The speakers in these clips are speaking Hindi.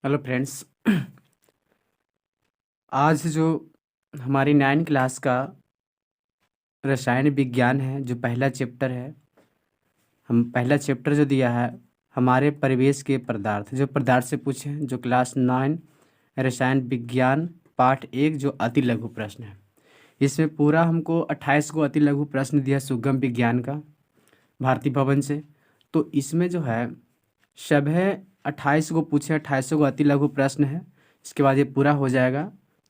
Hello friends. आज जो हमारी 9 क्लास का रसायन विज्ञान है, जो पहला चैप्टर है, हम पहला चैप्टर जो दिया है हमारे परिवेश के पदार्थ, जो पदार्थ से पूछे हैं, जो क्लास 9 रसायन विज्ञान पार्ट 1 जो अति लघु प्रश्न है। इसमें पूरा हमको 28 को अति लघु प्रश्न दिया सुगम विज्ञान का भारती भवन से। तो इसमें जो है सब है 28 को पूछे, 28 को अति लघु प्रश्न है। इसके बाद ये पूरा हो जाएगा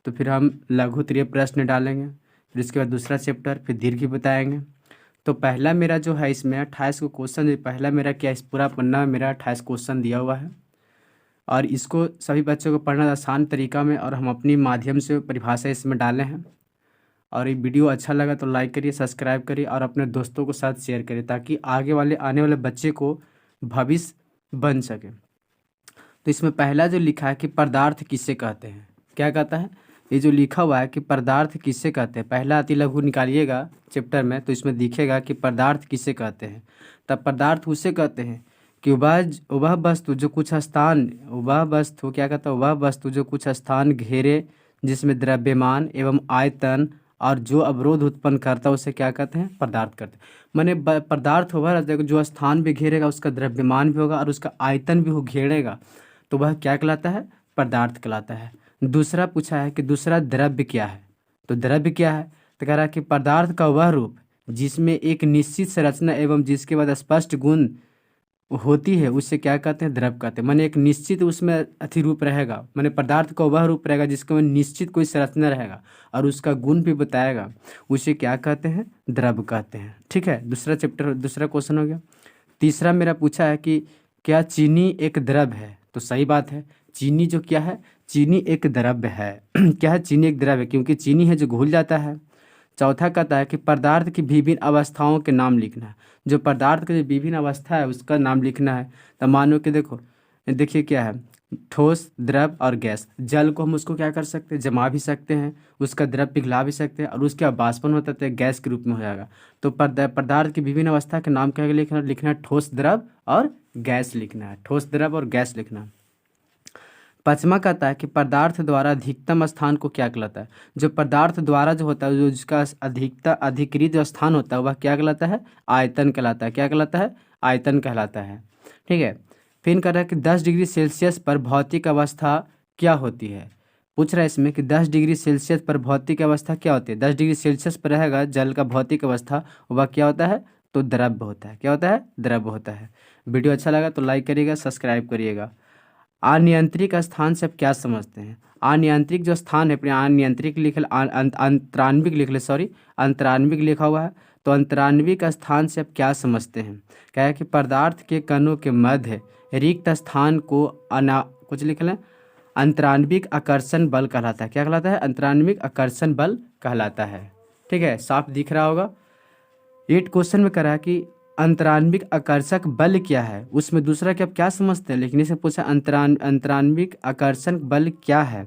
तो फिर हम लघु त्रिय प्रश्न डालेंगे, फिर इसके बाद दूसरा चैप्टर, फिर दीर्घ बताएंगे। तो पहला मेरा जो है इसमें 28 को क्वेश्चन, जो पहला मेरा क्या, इस पूरा पन्ना में मेरा 28 क्वेश्चन दिया हुआ है और इसको सभी बच्चों को पढ़ना आसान तरीका में और हम अपनी माध्यम से परिभाषा इसमें डाले हैं। और ये वीडियो अच्छा लगा तो लाइक करिए, सब्सक्राइब करिए और अपने दोस्तों के साथ शेयर करिए ताकि आगे वाले आने वाले बच्चे को भविष्य बन सके। तो इसमें पहला जो लिखा है कि पदार्थ किसे कहते हैं, क्या कहता है, ये जो लिखा हुआ है कि पदार्थ किसे कहते हैं, पहला अति लघु निकालिएगा चैप्टर में तो इसमें दिखेगा कि पदार्थ किसे कहते हैं। तब पदार्थ उसे कहते हैं कि वह वस्तु जो कुछ स्थान, वह वस्तु क्या कहता है, वह वस्तु जो कुछ स्थान घेरे, जिसमें द्रव्यमान एवं आयतन और जो अवरोध उत्पन्न करता है उसे क्या कहते हैं, पदार्थ कहते हैं। माने पदार्थ वह रहता है जो स्थान भी घेरेगा, उसका द्रव्यमान भी होगा और उसका आयतन भी वो घेरेगा, तो वह क्या कहलाता है, पदार्थ कहलाता है। दूसरा पूछा है कि दूसरा द्रव्य क्या है, तो द्रव्य क्या है, तो कह रहा है कि पदार्थ का वह रूप जिसमें एक निश्चित संरचना एवं जिसके बाद स्पष्ट गुण होती है उसे क्या कहते हैं, द्रव्य कहते हैं। माने एक निश्चित उसमें अति रूप रहेगा, माने पदार्थ का वह रूप रहेगा जिसके में निश्चित कोई संरचना रहेगा और उसका गुण भी बताएगा, उसे क्या कहते हैं, द्रव्य कहते हैं। ठीक है, दूसरा चैप्टर, दूसरा क्वेश्चन हो गया। तीसरा मेरा पूछा है कि क्या चीनी एक द्रव्य है, तो सही बात है, चीनी जो क्या है, चीनी एक द्रव्य है। क्या है, चीनी एक द्रव्य है क्योंकि चीनी है जो घुल जाता है। चौथा कहता है कि पदार्थ की विभिन्न अवस्थाओं के नाम लिखना है, जो पदार्थ की जो विभिन्न अवस्था है उसका नाम लिखना है। तो मानो कि देखो, देखिए क्या है, ठोस, द्रव और गैस। जल को हम उसको क्या कर सकते हैं, जमा भी सकते हैं, उसका द्रव पिघला भी सकते हैं और उसका बाष्पन होता है गैस के रूप में हो जाएगा। तो पदार्थ की विभिन्न अवस्था के नाम क्या लिखना है, ठोस, द्रव और गैस लिखना है, ठोस, द्रव और गैस लिखना है। पांचवा कहता है कि पदार्थ द्वारा अधिकतम स्थान को क्या कहलाता है, जो पदार्थ द्वारा जो होता है, जो जिसका अधिकृत जो स्थान होता है वह क्या कहलाता है, आयतन कहलाता है। क्या कहलाता है, आयतन कहलाता है। ठीक है, फिर कह रहा है कि 10 डिग्री सेल्सियस पर भौतिक अवस्था क्या होती है। पूछ रहा है इसमें कि 10 डिग्री सेल्सियस पर भौतिक अवस्था क्या होती है। 10 डिग्री सेल्सियस पर रहेगा जल का भौतिक अवस्था, वह क्या होता है, तो द्रव्य होता है। क्या होता है, द्रव्य होता है। वीडियो अच्छा लगा तो लाइक करिएगा, सब्सक्राइब करिएगा। अनियंत्रित स्थान से आप क्या समझते हैं, अनियंत्रित जो स्थान है, अपने अनियंत्रित लिख अंतरान्विक लिख ले, सॉरी अंतरान्विक लिखा हुआ है, तो अंतरान्विक स्थान से आप क्या समझते हैं। क्या है कि पदार्थ के कणों के मध्य रिक्त स्थान को कुछ लिख लें, अंतरान्विक आकर्षण बल कहलाता है। क्या कहलाता है, अंतरान्विक आकर्षण बल कहलाता है। ठीक है, साफ दिख रहा होगा। 8 क्वेश्चन में करा है कि अंतरान्विक आकर्षक बल क्या है, उसमें दूसरा कि आप क्या समझते हैं, लेकिन इसे पूछा अंतरान्विक आकर्षण बल क्या है,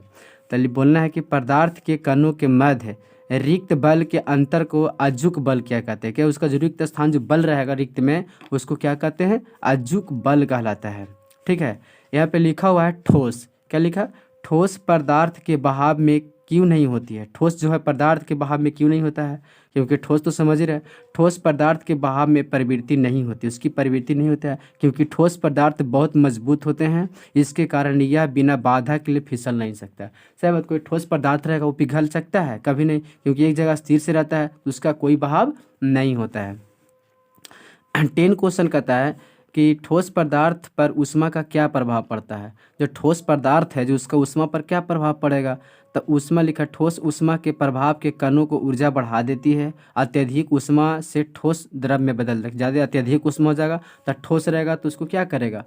तो बोलना है कि पदार्थ के कणों के मध्य रिक्त बल के अंतर को अजुक बल क्या कहते हैं। क्या उसका जो रिक्त स्थान जो बल रहेगा रिक्त में उसको क्या कहते हैं, अजुक बल कहलाता है। ठीक है, यहाँ पे लिखा हुआ है ठोस, क्या लिखा, ठोस पदार्थ के बहाव में क्यों नहीं होती है। ठोस जो है पदार्थ के बहाव में क्यों नहीं होता है, क्योंकि ठोस तो समझ ही रहे, ठोस पदार्थ के बहाव में प्रवृत्ति नहीं होती, उसकी प्रवृत्ति नहीं होता है क्योंकि ठोस पदार्थ बहुत मजबूत होते हैं, इसके कारण यह बिना बाधा के लिए फिसल नहीं सकता। सही बात, कोई ठोस पदार्थ रहेगा वो पिघल सकता है, कभी नहीं, क्योंकि एक जगह स्थिर से रहता है, उसका कोई बहाव नहीं होता है। 10 क्वेश्चन कहता है कि ठोस पदार्थ पर ऊष्मा का क्या प्रभाव पड़ता है। जो ठोस पदार्थ है जो उसका ऊष्मा पर क्या प्रभाव पड़ेगा, तो ऊष्मा लिखा, ठोस ऊष्मा के प्रभाव के कणों को ऊर्जा बढ़ा देती है। अत्यधिक ऊष्मा से ठोस द्रव में बदल देगा, ज़्यादा अत्यधिक ऊष्मा हो जाएगा तो ठोस रहेगा तो उसको क्या करेगा,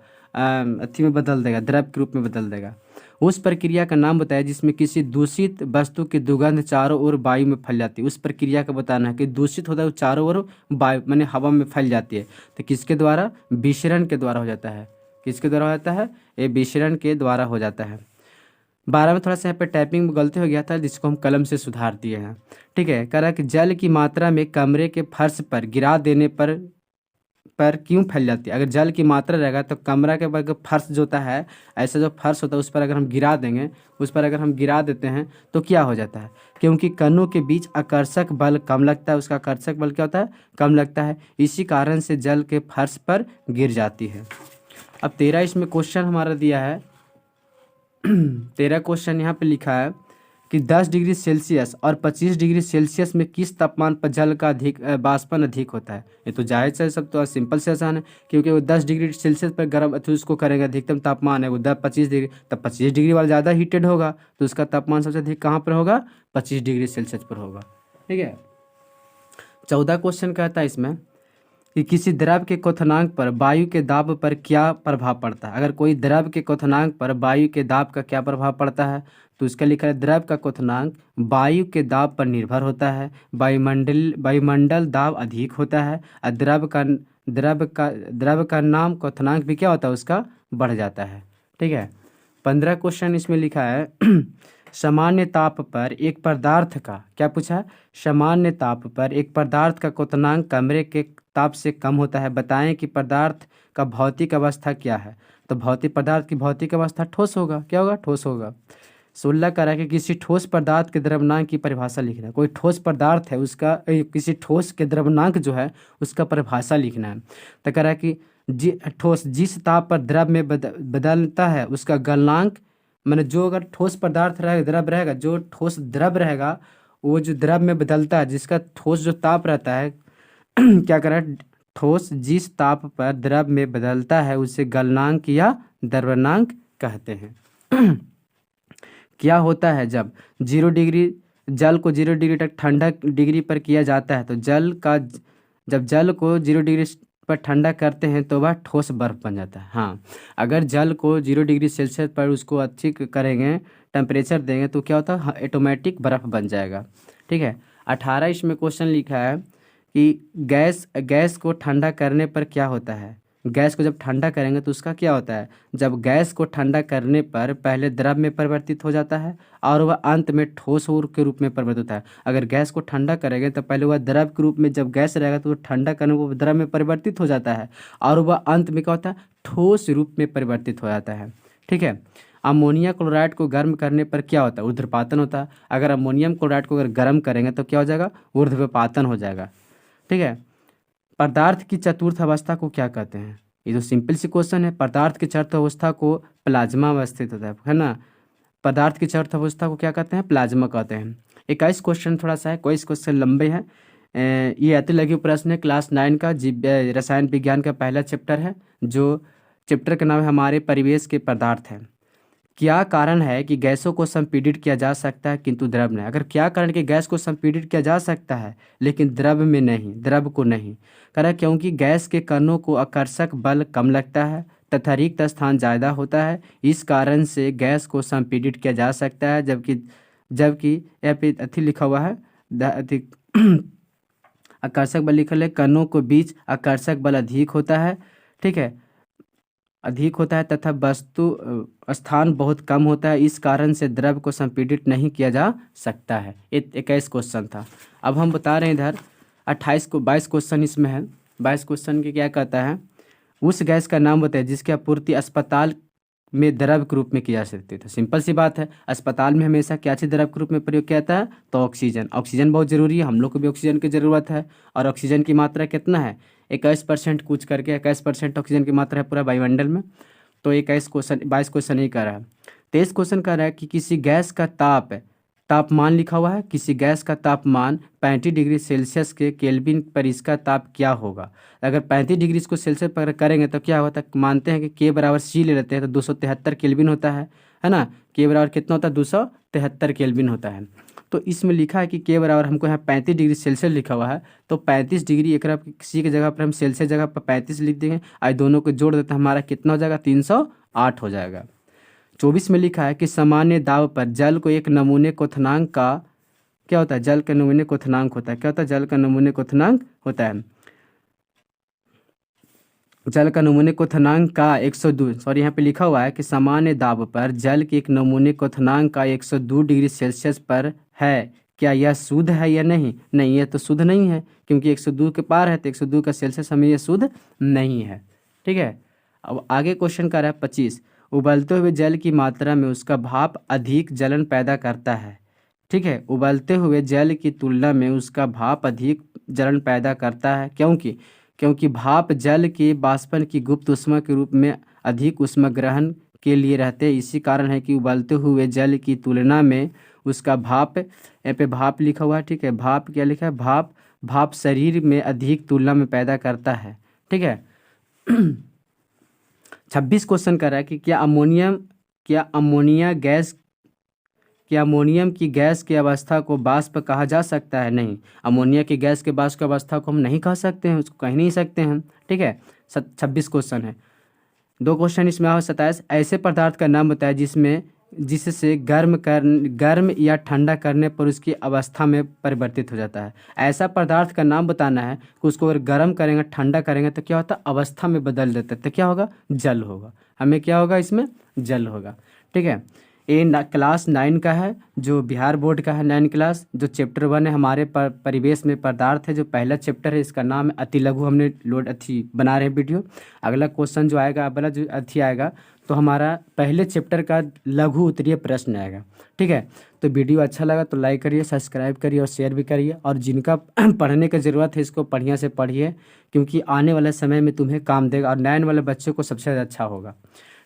अथी में बदल देगा, द्रव के रूप में बदल देगा। उस प्रक्रिया का नाम बताया जिसमें किसी दूषित वस्तु की दुर्गंध चारों ओर वायु में फैल जाती है। उस प्रक्रिया का बताना है कि दूषित होता है वो चारों ओर वायु माने हवा में फैल जाती है, तो किसके द्वारा, विसरण के द्वारा हो जाता है। किसके द्वारा हो जाता है, ये विसरण के द्वारा हो जाता है। 12 में थोड़ा सा यहाँ पे टाइपिंग में गलती हो गया था जिसको हम कलम से सुधार दिए हैं। ठीक है, कह रहा है कि जल की मात्रा में कमरे के फर्श पर गिरा देने पर पर क्यों फैल जाती है? अगर जल की मात्रा रहेगा तो कमरा के ऊपर फर्श जो होता है, ऐसा जो फर्श होता है उस पर अगर हम गिरा देंगे, उस पर अगर हम गिरा देते हैं तो क्या हो जाता है? क्योंकि कणों के बीच आकर्षक बल कम लगता है, उसका आकर्षक बल क्या होता है? कम लगता है, इसी कारण से जल के फर्श पर गिर जाती है। अब 13 इसमें क्वेश्चन हमारा दिया है 13 क्वेश्चन यहाँ पे लिखा है कि 10 डिग्री सेल्सियस और 25 डिग्री सेल्सियस में किस तापमान पर जल का वाष्पन अधिक होता है? ये तो जायज़ है, सब तो सिंपल से आसान है, क्योंकि वो 10 डिग्री सेल्सियस पर गर्म तो उसको करेंगे, अधिकतम तापमान है वो 25 डिग्री, तब 25 डिग्री वाला ज़्यादा हीटेड होगा, तो उसका तापमान सबसे अधिक कहाँ पर होगा? 25 डिग्री सेल्सियस पर होगा। ठीक है। 14 क्वेश्चन कहता है इसमें कि किसी द्रव के क्वथनांक पर वायु के दाब पर क्या प्रभाव पड़ता है? अगर कोई द्रव के क्वथनांक पर वायु के दाब का क्या प्रभाव पड़ता है, तो इसका लिखा है द्रव का क्वथनांक वायु के दाब पर निर्भर होता है। वायुमंडल दाब अधिक होता है और द्रव का नाम क्वथनांक भी क्या होता है? उसका बढ़ जाता है। ठीक है। 15 क्वेश्चन इसमें लिखा है सामान्य ताप पर एक पदार्थ का क्या पूछा है? सामान्य ताप पर एक पदार्थ का क्वथनांक कमरे के ताप से कम होता है, बताएं कि पदार्थ का भौतिक अवस्था क्या है? तो पदार्थ की भौतिक अवस्था ठोस होगा। क्या होगा? ठोस होगा। 16 कह रहा है कि किसी ठोस पदार्थ के द्रव्यमान की परिभाषा लिखना है। कोई ठोस पदार्थ है उसका किसी ठोस के द्रव्यमान जो है उसका परिभाषा लिखना है। तो कह रहा है कि ठोस जिस ताप पर द्रव में बदलता है उसका गलनांक, मैंने जो अगर ठोस पदार्थ रहेगा, द्रव रहेगा, जो ठोस द्रव रहेगा, वो जो द्रव में बदलता है, जिसका ठोस जो ताप रहता है क्या कर रहा है? ठोस जिस ताप पर द्रव में बदलता है उसे गलनांक या द्रव्यमान कहते हैं। क्या होता है जब 0 डिग्री जल को 0 डिग्री तक ठंडा डिग्री पर किया जाता है, तो जब जल को 0 डिग्री पर ठंडा करते हैं तो वह ठोस बर्फ बन जाता है। हाँ, अगर जल को 0 डिग्री सेल्सियस पर उसको अच्छी करेंगे, टेम्परेचर देंगे, तो क्या होता है? ऑटोमेटिक बर्फ़ बन जाएगा। ठीक है। 18 इसमें क्वेश्चन लिखा है कि गैस को ठंडा करने पर क्या होता है? गैस को जब ठंडा करेंगे तो उसका क्या होता है? जब गैस को ठंडा करने पर पहले द्रव में परिवर्तित हो जाता है और वह अंत में ठोस के रूप में परिवर्तित होता है। अगर गैस को ठंडा करेंगे तो पहले वह द्रव के रूप में, जब गैस रहेगा तो वो ठंडा करने वो द्रव में परिवर्तित हो जाता है और वह अंत में क्या होता है? ठोस रूप में परिवर्तित हो जाता है। ठीक है। अमोनिया क्लोराइड को गर्म करने पर क्या होता है? ऊर्ध्वपातन होता है। अगर अमोनियम क्लोराइड को अगर गर्म करेंगे तो क्या हो जाएगा? ऊर्ध्वपातन हो जाएगा। ठीक है। पदार्थ की चतुर्थ अवस्था को क्या कहते हैं? ये तो सिंपल सी क्वेश्चन है। पदार्थ की चतुर्थ अवस्था को प्लाज्मा अवस्थित होता है ना? पदार्थ की चतुर्थ अवस्था को क्या कहते हैं? प्लाज्मा कहते हैं। 21 क्वेश्चन थोड़ा सा है, कोई क्वेश्चन लंबे हैं। ये अति लघु प्रश्न है, क्लास 9 का रसायन विज्ञान का पहला चैप्टर है, जो चैप्टर का नाम है हमारे परिवेश के पदार्थ है। क्या कारण है कि गैसों को संपीड़ित किया जा सकता है किंतु द्रव नहीं? अगर क्या कारण कि गैस को संपीड़ित किया जा सकता है लेकिन द्रव में नहीं, द्रव को नहीं? कह क्योंकि गैस के कणों को आकर्षक बल कम लगता है तथा रिक्त स्थान ज़्यादा होता है, इस कारण से गैस को संपीड़ित किया जा सकता है। जबकि जबकि यहाँ पे अति लिखा हुआ है आकर्षक बल लिखा है, कणों के बीच आकर्षक बल अधिक होता है। ठीक है, अधिक होता है तथा वस्तु स्थान बहुत कम होता है, इस कारण से द्रव को संपीड़ित नहीं किया जा सकता है। 21 क्वेश्चन था। अब हम बता रहे हैं इधर 22 क्वेश्चन इसमें है। 22 क्वेश्चन के क्या कहता है? उस गैस का नाम बताइए जिसकी आपूर्ति अस्पताल में द्रव के रूप में की जा सकती है। तो सिंपल सी बात है, अस्पताल में हमेशा क्या चीज़ द्रव के रूप में प्रयोग किया जाता है? तो ऑक्सीजन। ऑक्सीजन बहुत ज़रूरी है, हम लोग को भी ऑक्सीजन की ज़रूरत है। और ऑक्सीजन की मात्रा कितना है? 21% कुछ करके 21% ऑक्सीजन की मात्रा है पूरा वायुमंडल में। तो 22 क्वेश्चन ही कर रहा है। 23 क्वेश्चन कर रहा है कि किसी गैस का तापमान लिखा हुआ है, किसी गैस का तापमान 35 डिग्री सेल्सियस के केल्विन पर इसका ताप क्या होगा? अगर 35 डिग्री इसको सेल्सियस पर करेंगे तो क्या होता है? मानते हैं कि के बराबर सी ले लेते हैं तो 273 केल्विन होता है ना? के बराबर कितना होता है? 273 केल्विन होता है। तो इसमें लिखा है कि के बराबर हमको यहाँ 35 डिग्री सेल्सियस लिखा हुआ है, तो 35 डिग्री एक किसी की जगह पर हम सेल्सियस जगह पर 35 लिख देंगे, आज दोनों को जोड़ देते हैं, हमारा कितना हो जाएगा? 308 हो जाएगा। 24 में लिखा है कि सामान्य दाब पर जल को एक नमूने क्वथनांक का क्या होता है? जल का नमूने क्वथनांक होता है। क्या होता है? जल का नमूने क्वथनांक होता है। जल का नमूने क्वथनांक का 102 सॉरी यहाँ पे लिखा हुआ है कि सामान्य दाब पर जल के एक नमूने क्वथनांक का 102 डिग्री सेल्सियस पर है क्या यह शुद्ध है या नहीं? नहीं, ये तो शुद्ध नहीं है, क्योंकि 102 के पार है, तो 102 का सेल्सियस हमें ये शुद्ध नहीं है। ठीक है। अब आगे क्वेश्चन कर रहा है 25। उबलते हुए जल की मात्रा में उसका भाप अधिक जलन पैदा करता है। ठीक है, उबलते हुए जल की तुलना में उसका भाप अधिक जलन पैदा करता है, क्योंकि भाप जल के वाष्पन की गुप्त ऊष्मा के रूप में अधिक ऊष्मा ग्रहण के लिए रहते हैं। इसी कारण है कि उबलते हुए जल की तुलना में उसका भाप, यहाँ पे भाप लिखा हुआ है, ठीक है, भाप क्या लिखा है, भाप शरीर में अधिक तुलना में पैदा करता है। ठीक है। 26 क्वेश्चन कर रहा है कि क्या अमोनियम की गैस की अवस्था को वाष्प कहा जा सकता है? नहीं, अमोनिया की गैस के वाष्प की अवस्था को हम नहीं कह सकते हैं, उसको कह नहीं सकते हैं। ठीक है। 26 क्वेश्चन है। 2 क्वेश्चन इसमें और 27। ऐसे पदार्थ का नाम बताया जिससे गर्म या ठंडा करने पर उसकी अवस्था में परिवर्तित हो जाता है। ऐसा पदार्थ का नाम बताना है कि उसको अगर गर्म करेंगे, ठंडा करेंगे तो क्या होता है, अवस्था में बदल देता है, तो क्या होगा, जल होगा। हमें क्या होगा, इसमें जल होगा। ठीक है। क्लास 9 का है, जो बिहार बोर्ड का है 9 क्लास, जो चैप्टर 1 है हमारे परिवेश में पदार्थ है, जो पहला चैप्टर है, इसका नाम है अति लघु। हमने बना रहे हैं वीडियो। अगला क्वेश्चन जो आएगा, अगला जो आएगा, तो हमारा पहले चैप्टर का लघु उत्तरीय प्रश्न आएगा। ठीक है। तो वीडियो अच्छा लगा तो लाइक करिए, सब्सक्राइब करिए और शेयर भी करिए। और जिनका पढ़ने की ज़रूरत है, इसको बढ़िया से पढ़िए, क्योंकि आने वाले समय में तुम्हें काम देगा और 9 वाले बच्चों को सबसे ज़्यादा अच्छा होगा।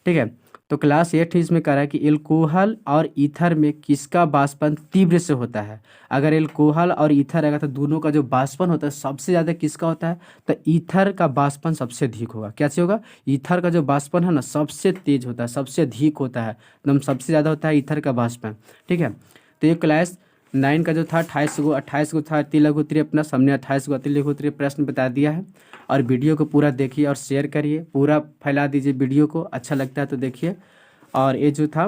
ठीक है। तो क्लास 8 इसमें कह रहा है कि एल्कोहल और ईथर में किसका वाष्पन तीव्र से होता है? अगर एल्कोहल और ईथर रहेगा तो दोनों का जो वाष्पन होता है सबसे ज़्यादा किसका होता है? तो ईथर का वाष्पन सबसे अधिक होगा। कैसे होगा? ईथर का जो वाष्पन है ना, सबसे तेज होता है, सबसे अधिक होता है, एकदम सबसे ज़्यादा होता है ईथर का वाष्पन। ठीक है। तो ये क्लास 9 का जो था 28 गो था अति लघु उत्तरीय अपना, हमने 28 गो अति लघु उत्तरीय प्रश्न बता दिया है। और वीडियो को पूरा देखिए और शेयर करिए, पूरा फैला दीजिए वीडियो को, अच्छा लगता है तो देखिए। और ये जो था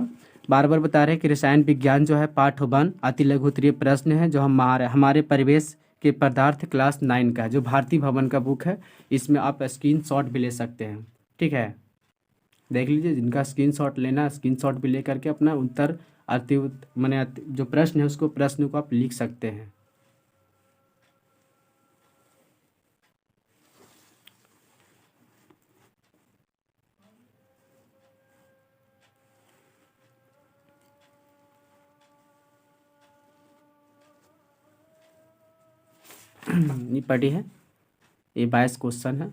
बार बार बता रहे हैं कि रसायन विज्ञान जो है पाठ 1 अति लघु उत्तरीय प्रश्न है, जो हमारे परिवेश के पदार्थ क्लास 9 का है, जो भारती भवन का बुक है। इसमें आप स्क्रीनशॉट भी ले सकते हैं। ठीक है, देख लीजिए, जिनका स्क्रीनशॉट लेना, स्क्रीनशॉट भी ले करके अपना उत्तर जो प्रश्न है उसको, प्रश्न को आप लिख सकते हैं। ये पढ़ी है, ये 22 क्वेश्चन है।